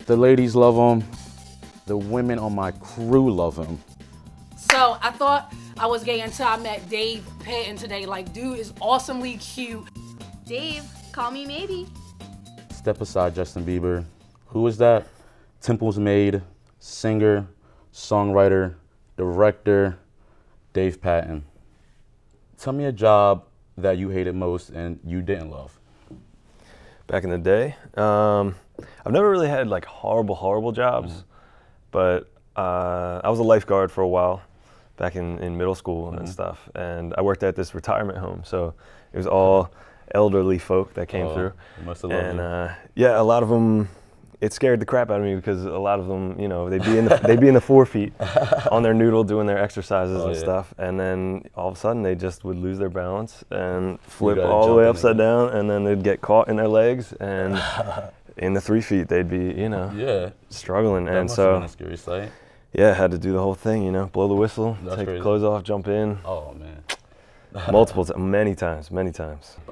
The ladies love him. The women on my crew love him. So I thought I was gay until I met Dave Patten today. Like, dude is awesomely cute. Dave, call me maybe. Step aside, Justin Bieber. Who is that? Temple's maid, singer, songwriter, director, Dave Patten. Tell me a job that you hated most and you didn't love. Back in the day, I've never really had like horrible jobs, but I was a lifeguard for a while back in middle school and stuff, and I worked at this retirement home, so it was all elderly folk that came through. Must have loved and yeah, a lot of them, it scared the crap out of me because a lot of them, you know, they'd be in the forefeet on their noodle doing their exercises and stuff, and then all of a sudden they just would lose their balance and flip all the way upside down, and then they'd get caught in their legs, and in the 3 feet they'd be, you know, struggling. That and must so have been a scary sight. yeah, had to do the whole thing, you know, blow the whistle, That's take crazy. the clothes off, jump in. Oh man. Many times.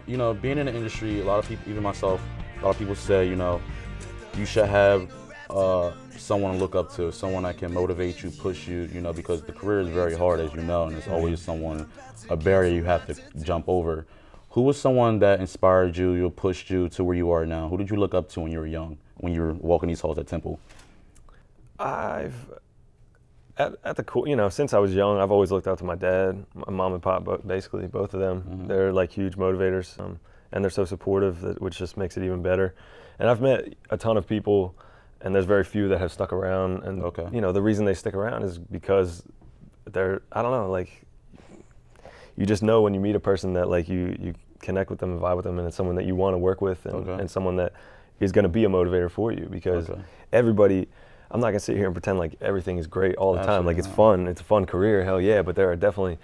You know, being in the industry, a lot of people, even myself, a lot of people say, you know, you should have someone to look up to, someone that can motivate you, push you, you know, because the career is very hard, as you know, and there's always someone, a barrier you have to jump over. Who was someone that inspired you, pushed you to where you are now? Who did you look up to when you were young, when you were walking these halls at Temple? At the core, you know, since I was young, I've always looked up to my dad, my mom and pop, basically both of them. They're like huge motivators, and they're so supportive, which just makes it even better. And I've met a ton of people, and there's very few that have stuck around. And you know, the reason they stick around is because they're, I don't know, like, you just know when you meet a person that like you connect with them and vibe with them, and it's someone that you want to work with, and someone that is going to be a motivator for you, because everybody. I'm not gonna sit here and pretend like everything is great all the time. Like, it's fun, it's a fun career, hell yeah. But there are definitely,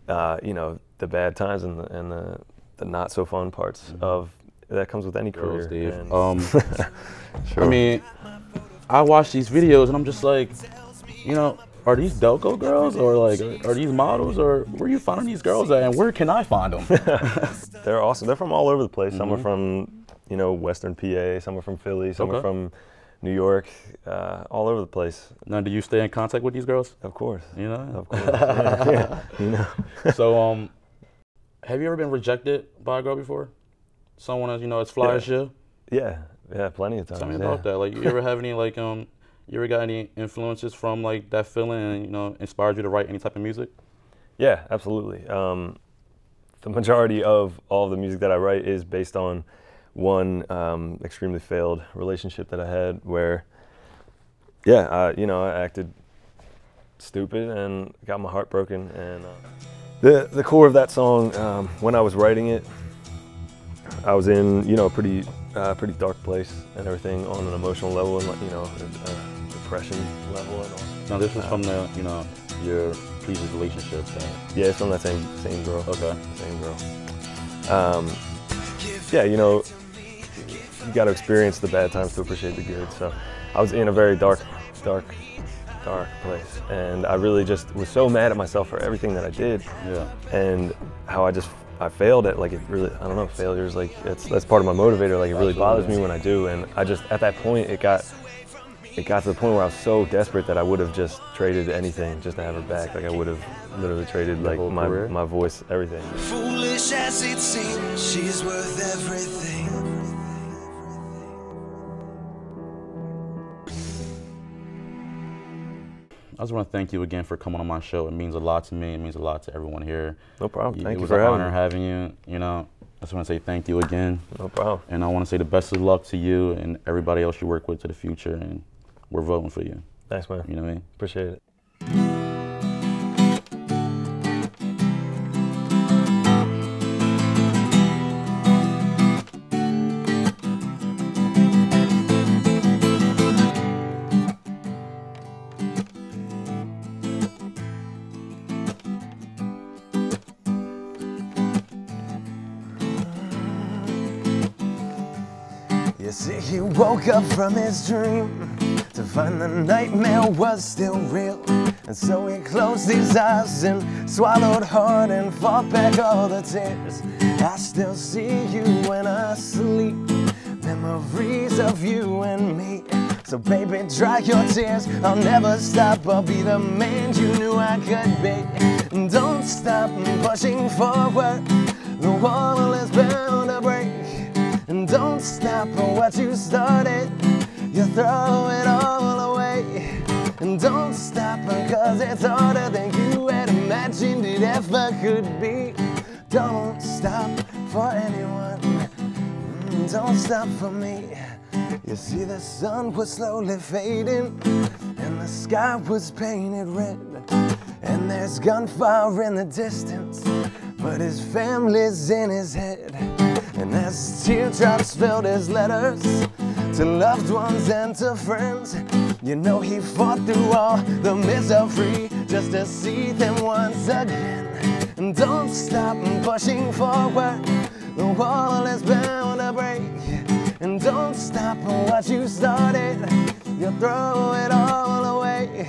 you know, the bad times and the not so fun parts of that comes with any career. Sure. I mean, I watch these videos and I'm just like, you know, are these Delco girls, or like are these models, or where are you finding these girls at, and where can I find them? They're awesome. They're from all over the place. Some are from, you know, Western PA. Some are from Philly. Some are from New York, all over the place. Now, do you stay in contact with these girls? Of course. You know? Of course. Yeah. You know. So, have you ever been rejected by a girl before? Someone as, you know, as fly as you? Yeah, plenty of times. Tell me about that. Like, you ever have any, like, you ever got any influences from, like, that feeling and, you know, inspired you to write any type of music? Yeah, absolutely. The majority of all of the music that I write is based on one extremely failed relationship that I had, where, you know, I acted stupid and got my heart broken. And the core of that song, when I was writing it, I was in, you know, a pretty dark place and everything on an emotional level, and, you know, depression level and all. Now, this was from the, you know, your previous relationship. Yeah, it's from that same girl. Okay. Same girl. Yeah, you know, you got to experience the bad times to appreciate the good. So I was in a very dark place, and I really just was so mad at myself for everything that I did, and how I failed at, like, it really, I don't know, failure is like, that's part of my motivator. Like, it really bothers me when I do, and I just, at that point, it got to the point where I was so desperate that I would have just traded anything just to have her back. Like, I would have literally traded, like, my voice, everything. Foolish as it seems, she's worth everything. I just want to thank you again for coming on my show. It means a lot to me. It means a lot to everyone here. No problem. Thank you for having me. It was for an honor having you. You know, I just want to say thank you again. No problem. And I want to say the best of luck to you and everybody else you work with to the future. And we're voting for you. Thanks, man. You know what I mean? Appreciate it. You see, he woke up from his dream to find the nightmare was still real. And so he closed his eyes and swallowed hard and fought back all the tears. I still see you when I sleep, memories of you and me. So baby, dry your tears. I'll never stop. I'll be the man you knew I could be. And don't stop pushing forward. The wall is bound to break. And don't stop what you started. You throw it all away. And don't stop, cause it's harder than you had imagined it ever could be. Don't stop for anyone. Don't stop for me. You see, the sun was slowly fading, and the sky was painted red. And there's gunfire in the distance, but his family's in his head. And as teardrops filled his letters to loved ones and to friends, you know he fought through all the misery just to see them once again. And don't stop pushing forward. The wall is bound to break. And don't stop what you started. You throw it all away.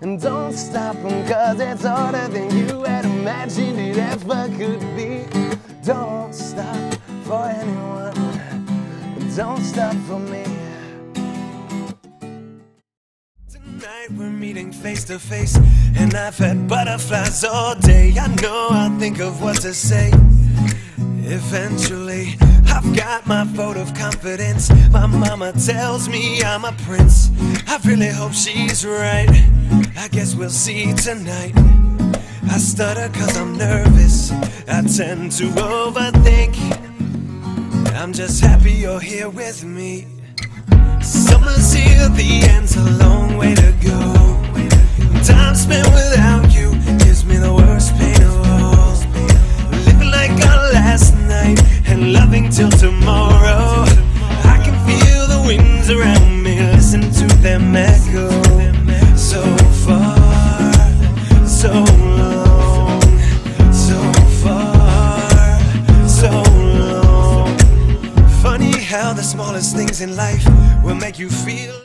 And don't stop, cause it's harder than you had imagined it ever could be. Don't stop for anyone. Don't stop for me. Tonight we're meeting face to face, and I've had butterflies all day. I know I'll think of what to say. Eventually, I've got my vote of confidence. My mama tells me I'm a prince. I really hope she's right. I guess we'll see tonight. I stutter cause I'm nervous. I tend to overthink. I'm just happy you're here with me. Summer's here, the end's a long way to go. Time spent without you gives me the worst pain of all. Living like our last night and loving till tomorrow. I can feel the winds around me, listen to them echo. So far, so long, so far, so long. Funny how the smallest things in life will make you feel